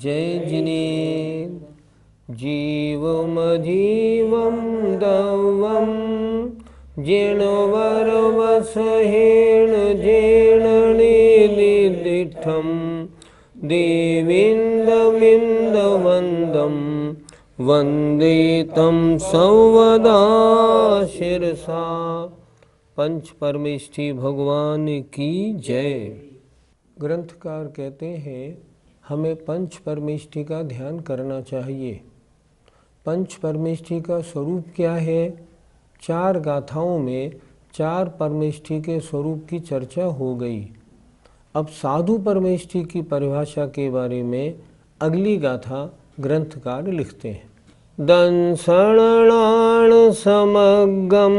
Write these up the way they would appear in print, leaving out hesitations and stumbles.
जय जिनेन्द्र जीवमजीवं दवं जिणवरवसहेण जेणनिदिष्ठं देवीन्दमिन्दवन्दं वन्दे तं सर्वदा शिरसा। पंच परमेष्ठी भगवान की जय। ग्रंथकार कहते हैं हमें पंच परमेष्ठी का ध्यान करना चाहिए। पंच परमेष्ठी का स्वरूप क्या है? चार गाथाओं में चार परमेष्ठी के स्वरूप की चर्चा हो गई। अब साधु परमेष्ठी की परिभाषा के बारे में अगली गाथा ग्रंथकार लिखते हैं। दंसणाण समग्गम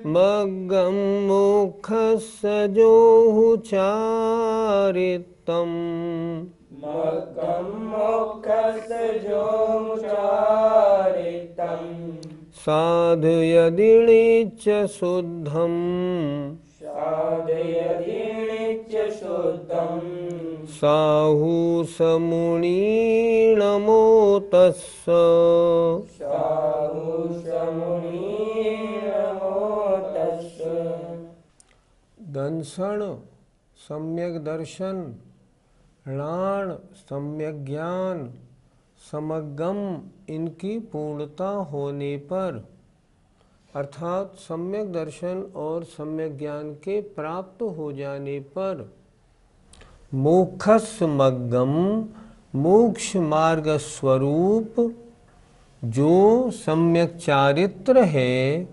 मग्गम मुखसजोः चारितम् साधयदिणे च शुद्धम् साहु समुनीर्नमो तस्स। दंसन सम्यक दर्शन, णाण सम्यक ज्ञान, समगम इनकी पूर्णता होने पर, अर्थात सम्यक दर्शन और सम्यक ज्ञान के प्राप्त हो जाने पर, मोक्षमग्गम मोक्ष मार्ग स्वरूप जो सम्यक चारित्र है।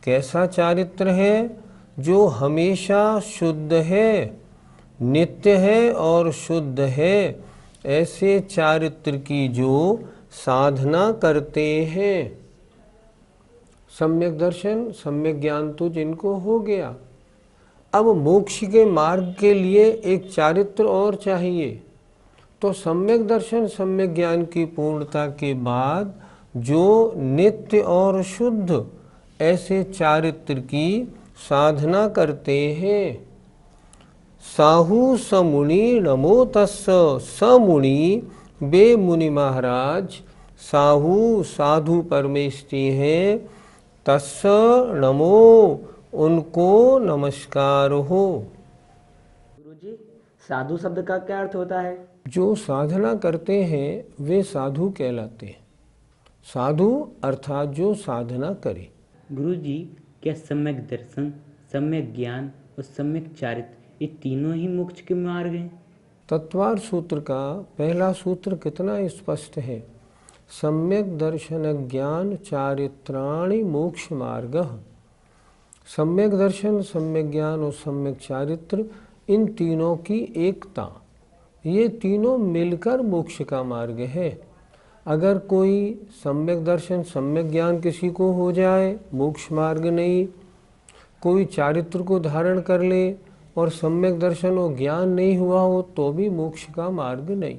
कैसा चारित्र है? जो हमेशा शुद्ध है, नित्य है और शुद्ध है, ऐसे चारित्र की जो साधना करते हैं। सम्यक दर्शन सम्यक ज्ञान तो जिनको हो गया, अब मोक्ष के मार्ग के लिए एक चारित्र और चाहिए। तो सम्यक दर्शन सम्यक ज्ञान की पूर्णता के बाद जो नित्य और शुद्ध ऐसे चारित्र की साधना करते हैं। साहु समुनि नमो तस्स। समुनि बे मुनि महाराज साहु साधु परमेष्ठी हैं, तस्स नमो उनको नमस्कार हो। गुरुजी, साधु शब्द का क्या अर्थ होता है? जो साधना करते हैं वे साधु कहलाते हैं। साधु अर्थात जो साधना करे। गुरुजी, क्या सम्यक दर्शन, सम्यक ज्ञान और सम्यक चारित्र ये तीनों ही मोक्ष के मार्ग हैं? तत्वार सूत्र का पहला सूत्र कितना स्पष्ट है। सम्यक दर्शन ज्ञान चारित्राणि मोक्ष मार्गः। सम्यक दर्शन सम्यक ज्ञान और सम्यक चारित्र इन तीनों की एकता, ये तीनों मिलकर मोक्ष का मार्ग है। अगर कोई सम्यक दर्शन सम्यक ज्ञान किसी को हो जाए, मोक्ष मार्ग नहीं। कोई चारित्र को धारण कर ले और सम्यक दर्शन और ज्ञान नहीं हुआ हो तो भी मोक्ष का मार्ग नहीं।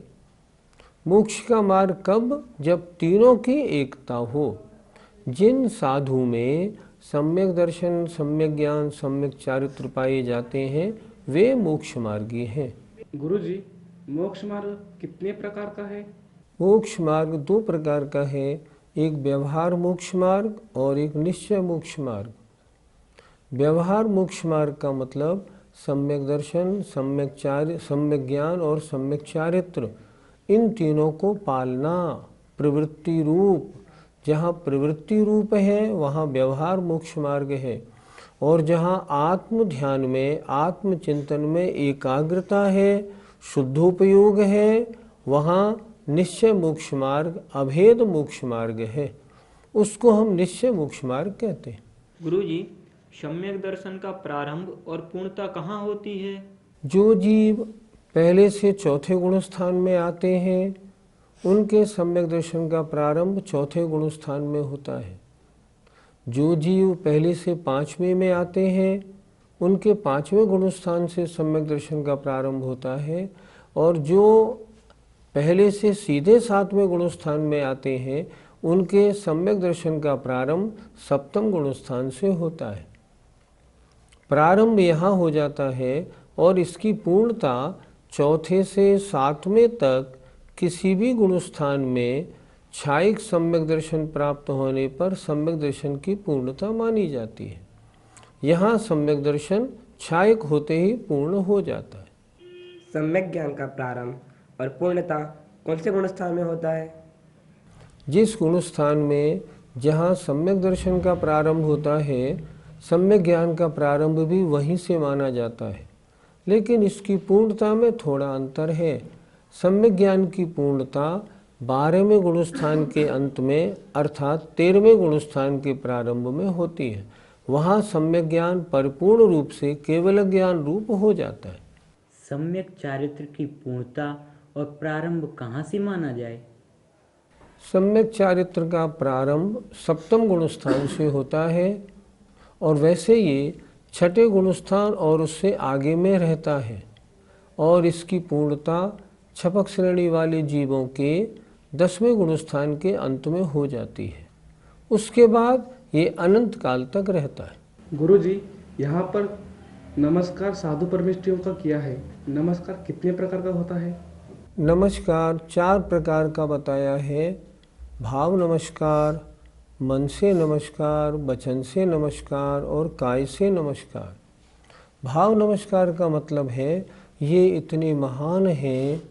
मोक्ष का मार्ग कब? जब तीनों की एकता हो। जिन साधु में सम्यक दर्शन सम्यक ज्ञान सम्यक चारित्र पाए जाते हैं वे मोक्ष मार्गी हैं। गुरुजी, मोक्ष मार्ग कितने प्रकार का है? मोक्ष मार्ग दो प्रकार का है, एक व्यवहार मोक्ष मार्ग और एक निश्चय मोक्ष मार्ग। व्यवहार मोक्ष मार्ग का मतलब सम्यक दर्शन सम्यक ज्ञान और सम्यक चारित्र इन तीनों को पालना। प्रवृत्ति रूप, जहाँ प्रवृत्ति रूप है वहाँ व्यवहार मोक्ष मार्ग है, और जहाँ आत्म ध्यान में आत्म चिंतन में एकाग्रता है, शुद्धोपयोग है, वहाँ निश्चय मोक्ष मार्ग अभेद मोक्ष मार्ग है। उसको हम निश्चय मोक्ष मार्ग कहते हैं। गुरुजी, सम्यक दर्शन का प्रारंभ और पूर्णता कहाँ होती है? जो जीव पहले से चौथे गुण स्थान में आते हैं उनके सम्यक दर्शन का प्रारंभ चौथे गुण स्थान में होता है। जो जीव पहले से पांचवें में आते हैं उनके पांचवें गुण स्थान से सम्यक दर्शन का प्रारंभ होता है, और जो पहले से सीधे सातवें गुण स्थान में आते हैं उनके सम्यक दर्शन का प्रारंभ सप्तम गुण स्थान से होता है। प्रारंभ यहाँ हो जाता है और इसकी पूर्णता चौथे से सातवें तक किसी भी गुणस्थान में छायिक सम्यक दर्शन प्राप्त होने पर सम्यक दर्शन की पूर्णता मानी जाती है। यहाँ सम्यक दर्शन छायिक होते ही पूर्ण हो जाता है। सम्यक ज्ञान का प्रारंभ और पूर्णता कौन से गुणस्थान में होता है? जिस गुणस्थान में जहाँ सम्यक दर्शन का प्रारंभ होता है, सम्यक ज्ञान का प्रारंभ भी वहीं से माना जाता है, लेकिन इसकी पूर्णता में थोड़ा अंतर है। सम्यक ज्ञान की पूर्णता 12वें गुणस्थान के अंत में अर्थात 13वें गुणस्थान के प्रारंभ में होती है। वहाँ सम्यक ज्ञान परिपूर्ण रूप से केवल ज्ञान रूप हो जाता है। सम्यक चारित्र की पूर्णता और प्रारंभ कहाँ से माना जाए? सम्यक चारित्र का प्रारंभ 7वें गुणस्थान से होता है और वैसे ये 6ठे गुणस्थान और उससे आगे में रहता है, और इसकी पूर्णता छपक श्रेणी वाले जीवों के 10वें गुणस्थान के अंत में हो जाती है। उसके बाद ये अनंत काल तक रहता है। गुरुजी, यहाँ पर नमस्कार साधु परमेष्ठियों का किया है। नमस्कार कितने प्रकार का होता है? नमस्कार 4 प्रकार का बताया है। भाव नमस्कार, मन से नमस्कार, वचन से नमस्कार और काय से नमस्कार। भाव नमस्कार का मतलब है ये इतने महान हैं,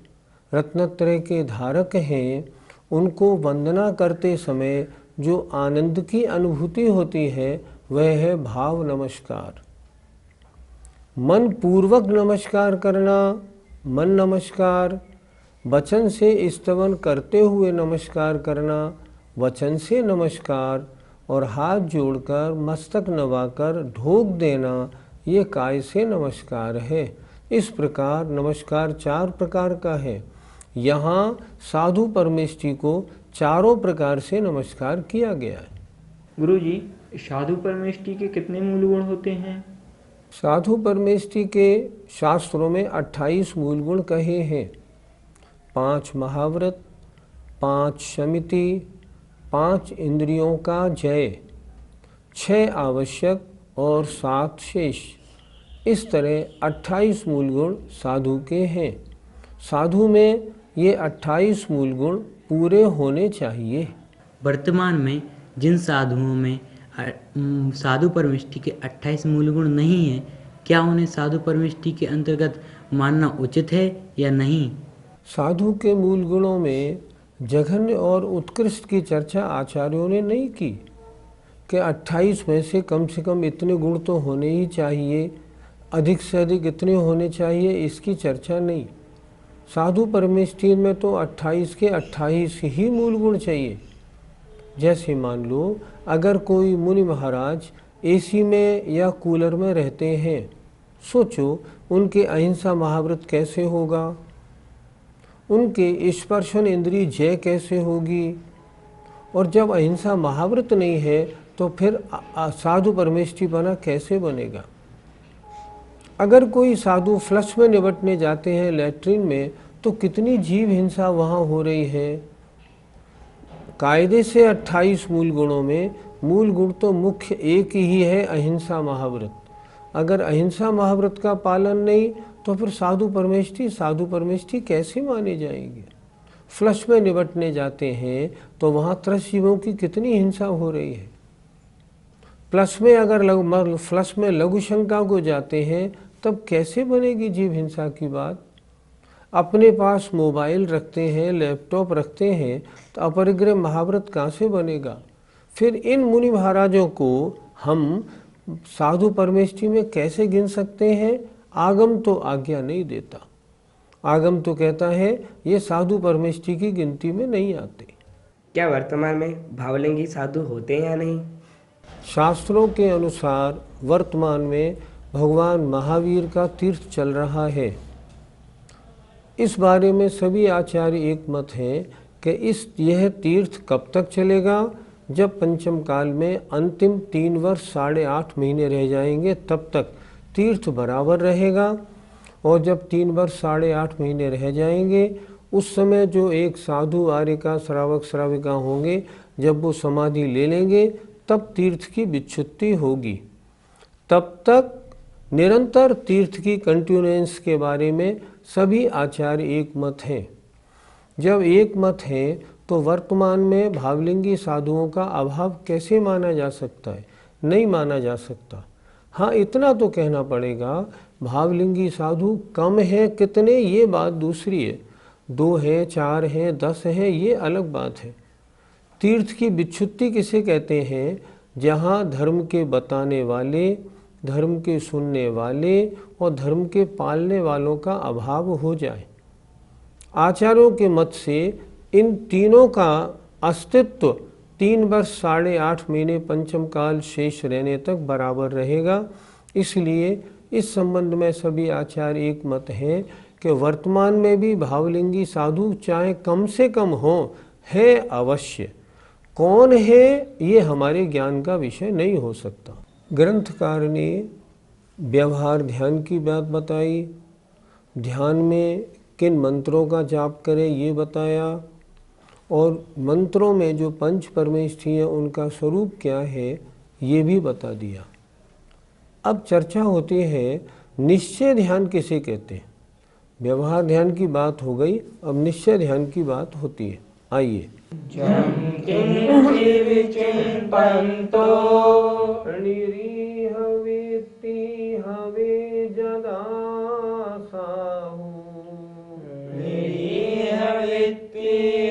रत्नत्रय के धारक हैं, उनको वंदना करते समय जो आनंद की अनुभूति होती है वह है भाव नमस्कार। मन पूर्वक नमस्कार करना मन नमस्कार, वचन से स्तवन करते हुए नमस्कार करना वचन से नमस्कार, और हाथ जोड़कर मस्तक नवाकर ढोक देना ये काय से नमस्कार है। इस प्रकार नमस्कार 4 प्रकार का है। यहाँ साधु परमेष्ठी को चारों प्रकार से नमस्कार किया गया है। गुरुजी, साधु परमेष्ठी के कितने मूल गुण होते हैं? साधु परमेष्ठी के शास्त्रों में 28 मूल गुण कहे हैं। 5 महाव्रत, 5 शमिति, 5 इंद्रियों का जय, 6 आवश्यक और 7 शेष। इस तरह 28 मूल गुण साधु के हैं। साधु में ये 28 मूल गुण पूरे होने चाहिए। वर्तमान में जिन साधुओं में साधु परमेष्ठी के 28 मूल गुण नहीं हैं, क्या उन्हें साधु परमेष्ठी के अंतर्गत मानना उचित है या नहीं? साधु के मूल गुणों में जघन्य और उत्कृष्ट की चर्चा आचार्यों ने नहीं की कि 28 में से कम इतने गुण तो होने ही चाहिए, अधिक से अधिक इतने होने चाहिए, इसकी चर्चा नहीं। साधु परमेष्ठी में तो 28 के 28 ही मूल गुण चाहिए। जैसे मान लो अगर कोई मुनि महाराज एसी में या कूलर में रहते हैं, सोचो उनके अहिंसा महाव्रत कैसे होगा, उनके स्पर्शन इंद्रिय जय कैसे होगी, और जब अहिंसा महाव्रत नहीं है तो फिर साधु परमेष्ठी बना कैसे बनेगा। अगर कोई साधु फ्लश में निपटने जाते हैं लैट्रिन में, तो कितनी जीव हिंसा वहाँ हो रही है। कायदे से 28 मूल गुणों में मूल गुण तो मुख्य एक ही है, अहिंसा महाव्रत। अगर अहिंसा महाव्रत का पालन नहीं तो फिर साधु परमेष्ठी कैसे माने जाएंगे। फ्लश में निपटने जाते हैं तो वहाँ त्रस्जीवों की कितनी हिंसा हो रही है। फ्लश में लघु शंका को जाते हैं तब कैसे बनेगी जीव हिंसा की बात। अपने पास मोबाइल रखते हैं, लैपटॉप रखते हैं, तो अपरिग्रह महाव्रत कहाँ से बनेगा। फिर इन मुनि महाराजों को हम साधु परमेष्ठी में कैसे गिन सकते हैं। आगम तो आज्ञा नहीं देता। आगम तो कहता है ये साधु परमेष्ठी की गिनती में नहीं आते। क्या वर्तमान में भावलिंगी साधु होते हैं या नहीं? शास्त्रों के अनुसार वर्तमान में भगवान महावीर का तीर्थ चल रहा है। इस बारे में सभी आचार्य एक मत हैं कि यह तीर्थ कब तक चलेगा। जब पंचम काल में अंतिम 3 वर्ष 8.5 महीने रह जाएंगे तब तक तीर्थ बराबर रहेगा, और जब 3 वर्ष 8.5 महीने रह जाएंगे उस समय जो एक साधु आर्यिका श्रावक श्राविका होंगे, जब वो समाधि ले लेंगे तब तीर्थ की विच्छुत्ति होगी। तब तक निरंतर तीर्थ की कंटिन्यूएंस के बारे में सभी आचार्य एक मत हैं। जब एक मत है तो वर्तमान में भावलिंगी साधुओं का अभाव कैसे माना जा सकता है? नहीं माना जा सकता। हाँ, इतना तो कहना पड़ेगा, भावलिंगी साधु कम है कितने ये बात दूसरी है, 2 हैं 4 हैं 10 हैं ये अलग बात है। तीर्थ की विच्छुत्ति किसे कहते हैं? जहाँ धर्म के बताने वाले, धर्म के सुनने वाले और धर्म के पालने वालों का अभाव हो जाए। आचार्यों के मत से इन तीनों का अस्तित्व 3 वर्ष 8.5 महीने पंचम काल शेष रहने तक बराबर रहेगा। इसलिए इस संबंध में सभी आचार्य एक मत हैं कि वर्तमान में भी भावलिंगी साधु चाहे कम से कम हो, है अवश्य। कौन है ये हमारे ज्ञान का विषय नहीं हो सकता। ग्रंथकार ने व्यवहार ध्यान की बात बताई, ध्यान में किन मंत्रों का जाप करें ये बताया, और मंत्रों में जो पंच परमेष्ठी हैं उनका स्वरूप क्या है ये भी बता दिया। अब चर्चा होती है निश्चय ध्यान किसे कहते हैं। व्यवहार ध्यान की बात हो गई, अब निश्चय ध्यान की बात होती है। आइए। हवे जदा साहू,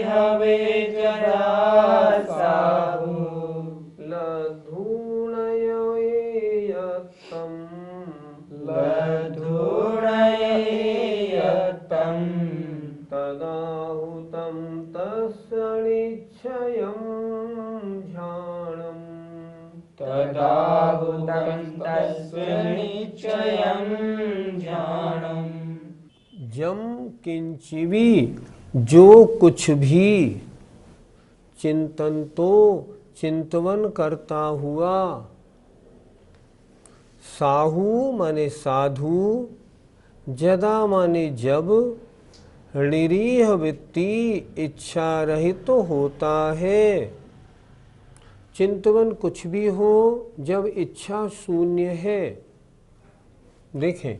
हवे जदा साहू, लधूणयेयत्तं तदाहुतं तस्य निश्चयं ध्यानम्, तदाहुतं तस्य निश्चयं ध्यानम्। जम किंचिवी, जो कुछ भी, चिंतन तो चिंतवन करता हुआ, साहू माने साधु, जदा माने जब, निरीह वृत्ति इच्छा रहित तो होता है। चिंतवन कुछ भी हो जब इच्छा शून्य है। देखें,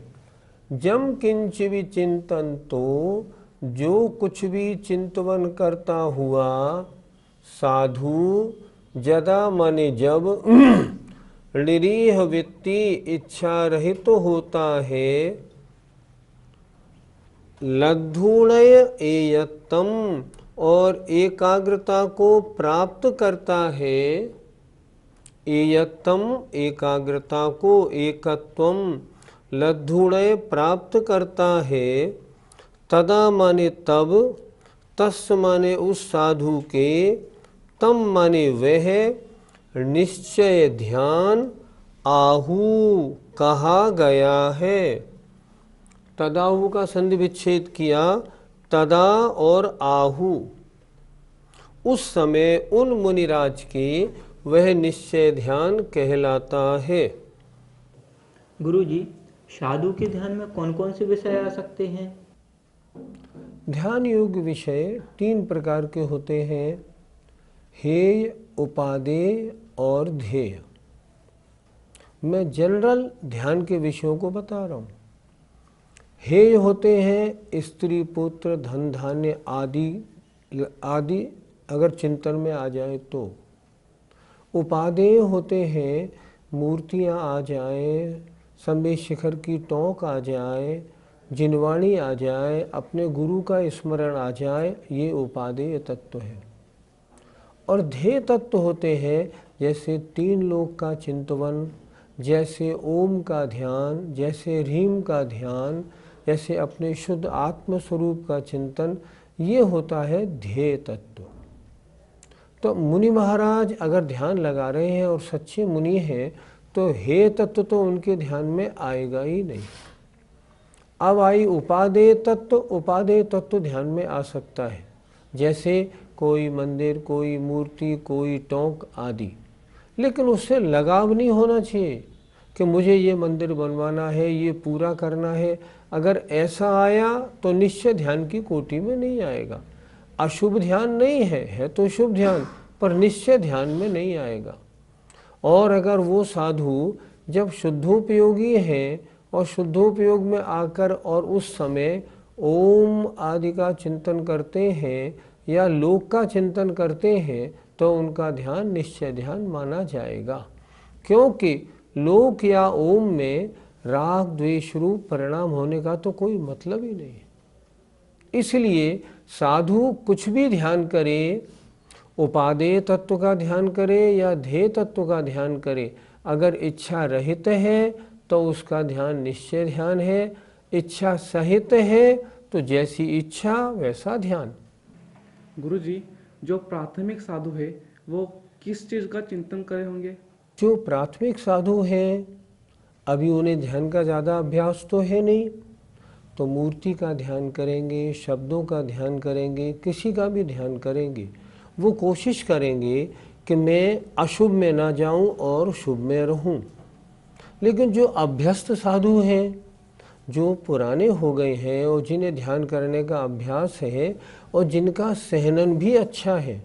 जम किंच भी चिंतन तो, जो कुछ भी चिंतवन करता हुआ, साधु, जदा माने जब, निरीह वृत्ति इच्छा रहित तो होता है, लद्धूणय एयत्तम, और एकाग्रता को प्राप्त करता है। एयत्तम एकाग्रता को, एकत्वम लद्धूणय प्राप्त करता है। तदा माने तब, तस् माने उस साधु के, तम माने वह, निश्चय ध्यान, आहु कहा गया है। तदाहु का संधि विच्छेद किया, तदा और आहु, उस समय उन मुनिराज के वह निश्चय ध्यान कहलाता है। गुरुजी, साधु के ध्यान में कौन कौन से विषय आ सकते हैं? ध्यान योग विषय 3 प्रकार के होते हैं, हेय, उपादेय और ध्येय। मैं जनरल ध्यान के विषयों को बता रहा हूँ। हेय होते हैं स्त्री पुत्र धन धान्य आदि अगर चिंतन में आ जाए तो। उपादेय होते हैं मूर्तियाँ आ जाए, संवेद शिखर की टोंक आ जाए, जिनवाणी आ जाए, अपने गुरु का स्मरण आ जाए, ये उपादेय तत्व है। और ध्येय तत्व होते हैं जैसे 3 लोक का चिंतवन, जैसे ओम का ध्यान, जैसे ह्रीम का ध्यान, जैसे अपने शुद्ध आत्म स्वरूप का चिंतन, ये होता है ध्येय तत्व। तो मुनि महाराज अगर ध्यान लगा रहे हैं और सच्चे मुनि हैं तो हेय तत्व तो उनके ध्यान में आएगा ही नहीं। अब आई उपादेय तत्व। उपादेय तत्व ध्यान में आ सकता है, जैसे कोई मंदिर, कोई मूर्ति, कोई टोंक आदि, लेकिन उससे लगाव नहीं होना चाहिए कि मुझे ये मंदिर बनवाना है, ये पूरा करना है। अगर ऐसा आया तो निश्चय ध्यान की कोटि में नहीं आएगा। अशुभ ध्यान नहीं है तो शुभ ध्यान, पर निश्चय ध्यान में नहीं आएगा। और अगर वो साधु जब शुद्धोपयोगी हैं और शुद्धोपयोग में आकर और उस समय ओम आदि का चिंतन करते हैं या लोक का चिंतन करते हैं तो उनका ध्यान निश्चय ध्यान माना जाएगा, क्योंकि लोक या ओम में राग द्वेष रूप परिणाम होने का तो कोई मतलब ही नहीं है। इसलिए साधु कुछ भी ध्यान करे, उपादेय तत्व का ध्यान करे या ध्येय तत्व का ध्यान करे, अगर इच्छा रहित है तो उसका ध्यान निश्चय ध्यान है, इच्छा सहित है तो जैसी इच्छा वैसा ध्यान। गुरुजी, जो प्राथमिक साधु है वो किस चीज़ का चिंतन करे होंगे? जो प्राथमिक साधु हैं अभी उन्हें ध्यान का ज़्यादा अभ्यास तो है नहीं, तो मूर्ति का ध्यान करेंगे, शब्दों का ध्यान करेंगे, किसी का भी ध्यान करेंगे। वो कोशिश करेंगे कि मैं अशुभ में ना जाऊं और शुभ में रहूं। लेकिन जो अभ्यस्त साधु हैं, जो पुराने हो गए हैं और जिन्हें ध्यान करने का अभ्यास है और जिनका सहनन भी अच्छा है,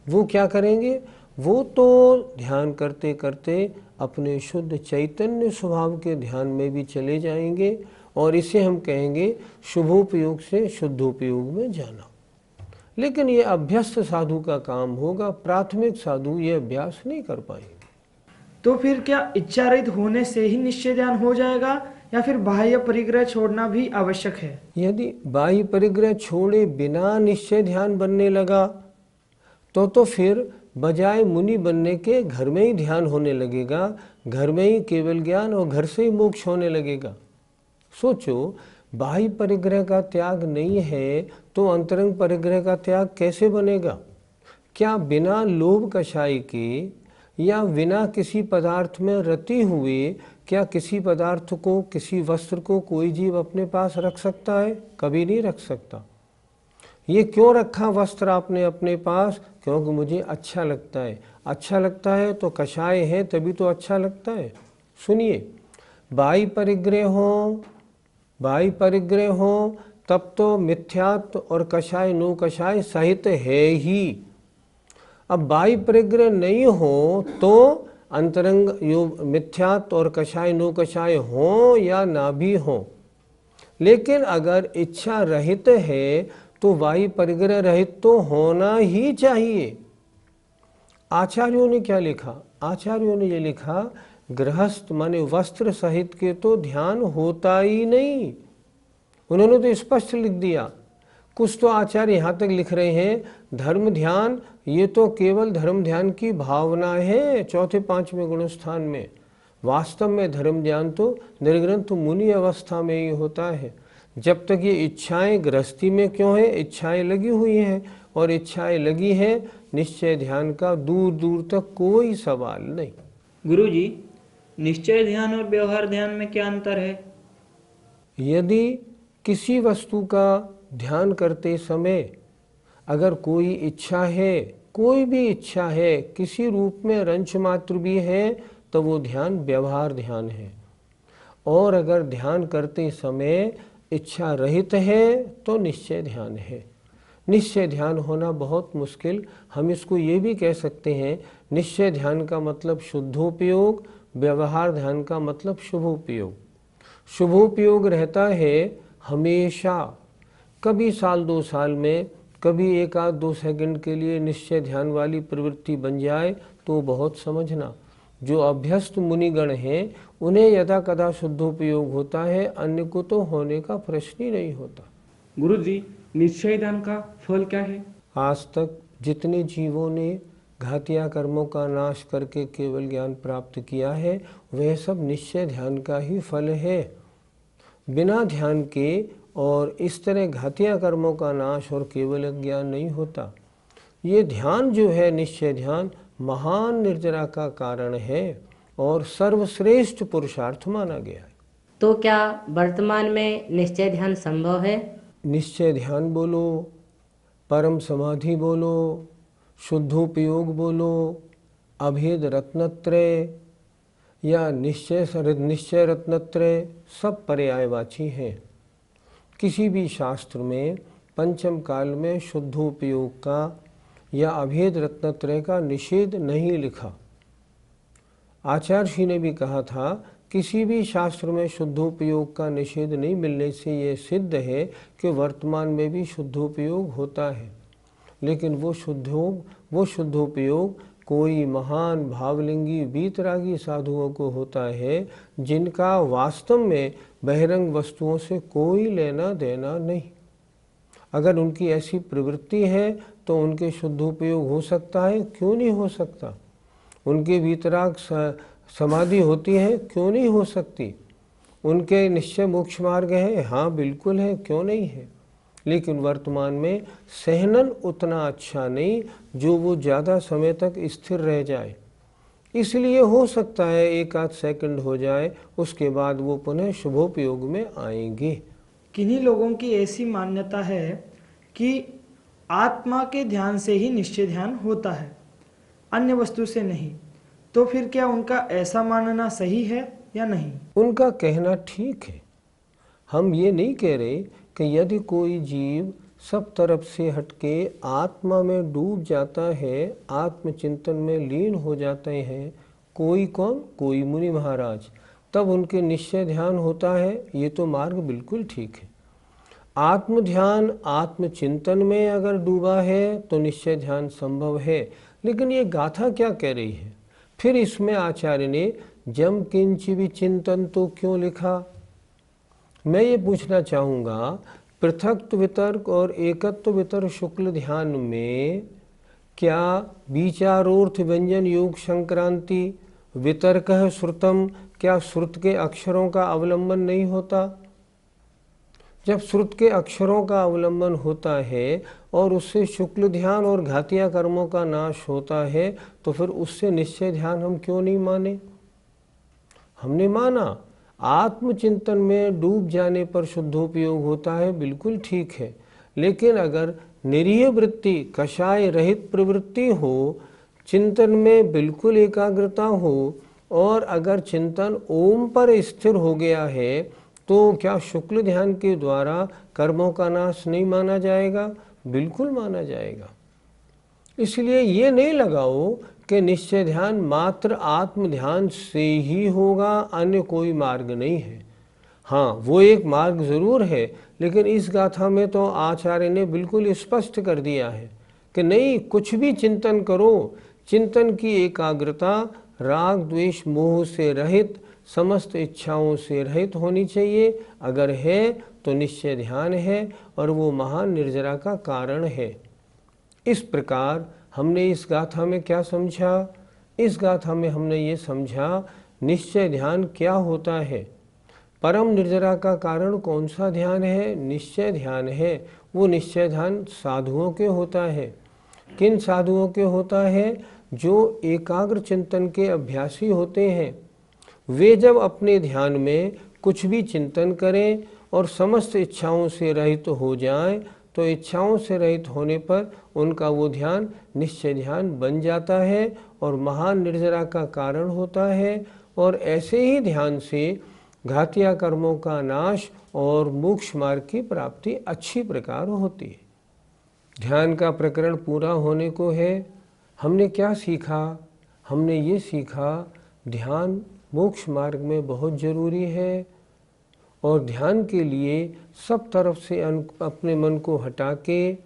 वो क्या करेंगे? वो तो ध्यान करते करते अपने शुद्ध चैतन्य स्वभाव के ध्यान में भी चले जाएंगे और इसे हम कहेंगे शुभोपयोग से शुद्धोपयोग में जाना। लेकिन ये अभ्यस्त साधु का काम होगा, प्राथमिक साधु ये अभ्यास नहीं कर पाएंगे। तो फिर क्या इच्छा रहित होने से ही निश्चय ध्यान हो जाएगा या फिर बाह्य परिग्रह छोड़ना भी आवश्यक है? यदि बाह्य परिग्रह छोड़े बिना निश्चय ध्यान बनने लगा तो फिर बजाय मुनि बनने के घर में ही ध्यान होने लगेगा, घर में ही केवल ज्ञान और घर से ही मोक्ष होने लगेगा। सोचो, बाह्य परिग्रह का त्याग नहीं है तो अंतरंग परिग्रह का त्याग कैसे बनेगा? क्या बिना लोभ कषाय के या बिना किसी पदार्थ में रति हुए क्या किसी पदार्थ को, किसी वस्त्र को कोई जीव अपने पास रख सकता है? कभी नहीं रख सकता। ये क्यों रखा वस्त्र आपने अपने पास? क्योंकि मुझे अच्छा लगता है। अच्छा लगता है तो कषाय है तभी तो अच्छा लगता है। सुनिए, बाह्य परिग्रह हो तब तो मिथ्यात्व और कषाय नो कषाय सहित है ही। अब बाह्य परिग्रह नहीं हो तो अंतरंग योग मिथ्यात्व और कषाय नो कषाय हो या ना भी हो। लेकिन अगर इच्छा रहित है तो बाह्य परिग्रह रहित तो होना ही चाहिए। आचार्यों ने क्या लिखा? आचार्यों ने ये लिखा, गृहस्थ माने वस्त्र सहित के तो ध्यान होता ही नहीं। उन्होंने तो स्पष्ट लिख दिया। कुछ तो आचार्य यहाँ तक लिख रहे हैं, धर्म ध्यान ये तो केवल धर्म ध्यान की भावना है चौथे पांचवें गुणस्थान में। वास्तव में धर्म ध्यान तो निर्ग्रंथ मुनि अवस्था में ही होता है। जब तक ये इच्छाएं गृहस्थी में क्यों है? इच्छाएं लगी हुई हैं और इच्छाएं लगी हैं, निश्चय ध्यान का दूर दूर तक कोई सवाल नहीं। गुरुजी, निश्चय ध्यान और व्यवहार ध्यान में क्या अंतर है? यदि किसी वस्तु का ध्यान करते समय अगर कोई इच्छा है, कोई भी इच्छा है, किसी रूप में रंच मात्र भी है, तो वो ध्यान व्यवहार ध्यान है। और अगर ध्यान करते समय इच्छा रहित है तो निश्चय ध्यान है। निश्चय ध्यान होना बहुत मुश्किल। हम इसको ये भी कह सकते हैं, निश्चय ध्यान का मतलब शुद्धोपयोग, व्यवहार ध्यान का मतलब शुभोपयोग। शुभोपयोग रहता है हमेशा, कभी साल दो साल में, कभी एक आध 2 सेकंड के लिए निश्चय ध्यान वाली प्रवृत्ति बन जाए तो बहुत समझना। जो अभ्यस्त मुनिगण हैं उन्हें यदा कदा शुद्धोपयोग होता है, अन्य को तो होने का प्रश्न ही नहीं होता। गुरुजी, निश्चय ध्यान का फल क्या है? आज तक जितने जीवों ने घातिया कर्मों का नाश करके केवल ज्ञान प्राप्त किया है, वह सब निश्चय ध्यान का ही फल है। बिना ध्यान के और इस तरह घातिया कर्मों का नाश और केवल ज्ञान नहीं होता। ये ध्यान जो है, निश्चय ध्यान, महान निर्जरा का कारण है और सर्वश्रेष्ठ पुरुषार्थ माना गया है। तो क्या वर्तमान में निश्चय ध्यान संभव है? निश्चय ध्यान बोलो, परम समाधि बोलो, शुद्धोपयोग बोलो, अभेद रत्नत्रय या निश्चय रत्नत्रय, सब पर्यायवाची हैं। किसी भी शास्त्र में पंचम काल में शुद्धोपयोग का या अभेद रत्नत्रय का निषेध नहीं लिखा। आचार्य श्री ने भी कहा था, किसी भी शास्त्र में शुद्धोपयोग का निषेध नहीं मिलने से ये सिद्ध है कि वर्तमान में भी शुद्धोपयोग होता है। लेकिन वो शुद्धोपयोग कोई महान भावलिंगी वीतरागी साधुओं को होता है जिनका वास्तव में बहिरंग वस्तुओं से कोई लेना देना नहीं। अगर उनकी ऐसी प्रवृत्ति है तो उनके शुद्धोपयोग हो सकता है, क्यों नहीं हो सकता। उनके वीतराग समाधि होती है, क्यों नहीं हो सकती। उनके निश्चय मोक्ष मार्ग है, हाँ बिल्कुल है, क्यों नहीं है। लेकिन वर्तमान में सहनन उतना अच्छा नहीं जो वो ज़्यादा समय तक स्थिर रह जाए। इसलिए हो सकता है एक आध सेकंड हो जाए, उसके बाद वो पुनः शुभोपयोग में आएंगे। किन्हीं लोगों की ऐसी मान्यता है कि आत्मा के ध्यान से ही निश्चय ध्यान होता है, अन्य वस्तु से नहीं। तो फिर क्या उनका ऐसा मानना सही है या नहीं? उनका कहना ठीक है। हम ये नहीं कह रहे कि यदि कोई जीव सब तरफ से हटके आत्मा में डूब जाता है, आत्मचिंतन में लीन हो जाते हैं, कोई कौन, कोई मुनि महाराज, तब उनके निश्चय ध्यान होता है, ये तो मार्ग बिल्कुल ठीक है। आत्म ध्यान आत्मचिंतन में अगर डूबा है तो निश्चय ध्यान संभव है। लेकिन ये गाथा क्या कह रही है? फिर इसमें आचार्य ने जम किंच विचिंतन तो क्यों लिखा? मैं ये पूछना चाहूँगा, पृथक्त्व वितर्क और एकत्व वितर्क शुक्ल ध्यान में क्या विचारोर्थ व्यंजन योग संक्रांति वितर्क है श्रुतम, क्या श्रुत के अक्षरों का अवलंबन नहीं होता? जब श्रुत के अक्षरों का अवलंबन होता है और उससे शुक्ल ध्यान और घातिया कर्मों का नाश होता है, तो फिर उससे निश्चय ध्यान हम क्यों नहीं माने? हमने माना आत्मचिंतन में डूब जाने पर शुद्धोपयोग होता है, बिल्कुल ठीक है। लेकिन अगर निरीह वृत्ति, कषाय रहित प्रवृत्ति हो, चिंतन में बिल्कुल एकाग्रता हो और अगर चिंतन ओम पर स्थिर हो गया है, तो क्या शुक्ल ध्यान के द्वारा कर्मों का नाश नहीं माना जाएगा? बिल्कुल माना जाएगा। इसलिए ये नहीं लगाओ कि निश्चय ध्यान मात्र आत्म ध्यान से ही होगा, अन्य कोई मार्ग नहीं है। हाँ, वो एक मार्ग जरूर है, लेकिन इस गाथा में तो आचार्य ने बिल्कुल स्पष्ट कर दिया है कि नहीं, कुछ भी चिंतन करो, चिंतन की एकाग्रता राग द्वेष मोह से रहित, समस्त इच्छाओं से रहित होनी चाहिए। अगर है तो निश्चय ध्यान है और वो महान निर्जरा का कारण है। इस प्रकार हमने इस गाथा में क्या समझा? इस गाथा में हमने ये समझा निश्चय ध्यान क्या होता है। परम निर्जरा का कारण कौन सा ध्यान है? निश्चय ध्यान है। वो निश्चय ध्यान साधुओं के होता है। किन साधुओं के होता है? जो एकाग्र चिंतन के अभ्यासी होते हैं। वे जब अपने ध्यान में कुछ भी चिंतन करें और समस्त इच्छाओं से रहित हो जाएं, तो इच्छाओं से रहित होने पर उनका वो ध्यान निश्चय ध्यान बन जाता है और महान निर्जरा का कारण होता है। और ऐसे ही ध्यान से घातिया कर्मों का नाश और मोक्ष मार्ग की प्राप्ति अच्छी प्रकार होती है। ध्यान का प्रकरण पूरा होने को है। हमने क्या सीखा? हमने ये सीखा ध्यान मोक्ष मार्ग में बहुत जरूरी है और ध्यान के लिए सब तरफ से अपने मन को हटा के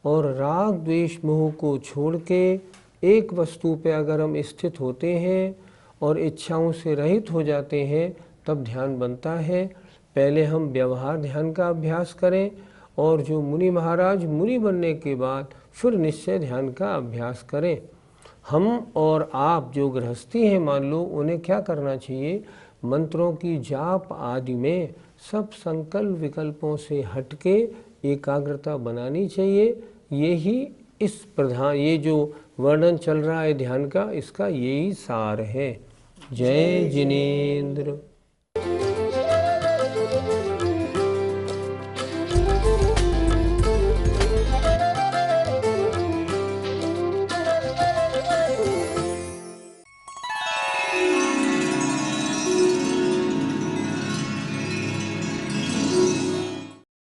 और राग द्वेष मोह को छोड़ के एक वस्तु पे अगर हम स्थित होते हैं और इच्छाओं से रहित हो जाते हैं, तब ध्यान बनता है। पहले हम व्यवहार ध्यान का अभ्यास करें और जो मुनि महाराज मुनि बनने के बाद फिर निश्चय ध्यान का अभ्यास करें। हम और आप जो गृहस्थी हैं मान लो, उन्हें क्या करना चाहिए? मंत्रों की जाप आदि में सब संकल्प विकल्पों से हटके एकाग्रता बनानी चाहिए। यही ये जो वर्णन चल रहा है ध्यान का, इसका यही सार है। जय जिनेन्द्र।